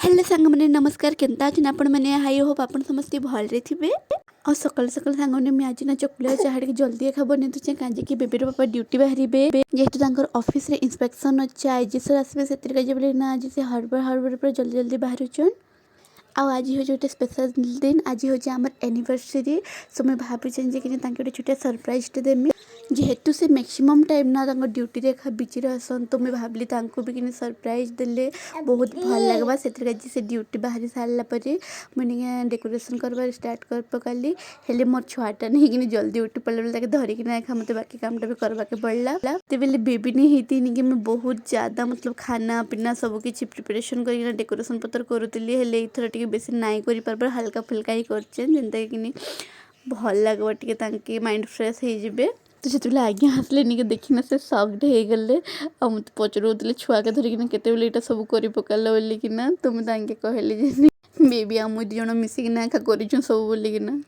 Hello सांग मैंने नमस्कार केनता अच्छे आपण मैंने हाई होप आप समस्त भल्रे थे और सकाल सकाल सांग मैंने आज ना चकुला चाह जल्दी खा बन तुझे कहीं बेबीर पापा ड्यूटी बाहर जेहेतु ऑफिस रे इंस्पेक्शन अच्छे आईजी सर आसवे से ना आज से हड़बड़ हड़बड़ पूरा जल्दी जल्दी बाहर आज हूँ गोटे स्पेशल दिन आज हूँ आम एनिवर्सरी सो मुझे भावी कि गोटे छोटे सरप्राइज देमी जेहेतु से मैक्सिमम टाइम ना ड्यूटी रे बिजी रहसन तो मुझे भाविली भी कि सरप्राइज देले बहुत भल लगवा से ड्यूटी बाहरी सारापर मुझे डेकोरेशन करवा स्टार्ट कर पकाली हेले मोर छुआटा नहीं कि जल्दी उठी पड़े धरिकी खा मत बाकी कामटा भी करवा के पड़ला बेले बेबी नहीं होती कि मैं बहुत ज़्यादा मतलब खाना पीना सब किसी प्रिपरेशन कर डेकोरेशन पत्र करूली हेले इथर टे बेसी नाई कर हल्का फुल्का ही करते कि भल लगे टे माइंड फ्रेश हो तो से आज्ञा हसले निके देखना से सक्ड हो गले आ मत पचरौले छुआ के धरिकी केत यहाँ सब कर पकाल बोलिकिना तो मुझे कहली जे बेबी आ मुझे दिज मिसिकिना एका कर सब बोलिकिना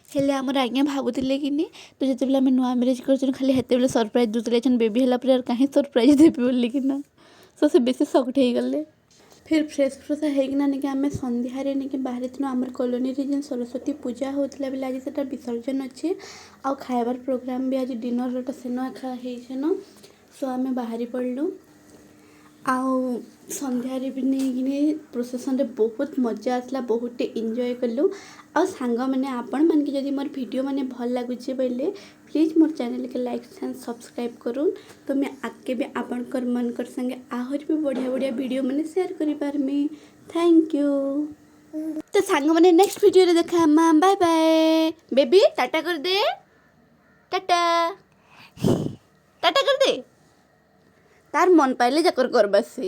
हेले आमर आज्ञा भावुले कि तो जिते आम नुआ मेरेज कर खाली हेते सरप्राइज दूसरे बेबी है कहीं सरप्राइज देवी बोलिकिना सो से बेसी सक्ड हो गले फिर फ्रेश फ्रेश होना नहीं आम सन्धारे नहीं बाहर थी आम कॉलोनी जेन सरस्वती पूजा होता बेले आज से विसर्जन अच्छे आ खाइबार प्रोग्राम भी आज डिनर सेन खान सो आम बाहरी पड़लु आउ सन्धारे भी नहीं प्रोसेसन बहुत मजा आसला बहुत एंजॉय कलु आ सांग मैंने आपण मान के जदि मोर वीडियो माने भल लगुचे बोले प्लीज मोर चैनल के लाइक एंड सब्सक्राइब करूँ तो मैं आगे भी आपण मन कर संगे आहर भी बढ़िया बढ़िया वीडियो मैंने शेयर करि पारमी थैंक यू तो सांग मैंने नेक्स्ट वीडियो रे देखा बाय बाय बेबी टाटा कर दे टाटा टाटा कर दे तार मन पाइले जाकर करबासी।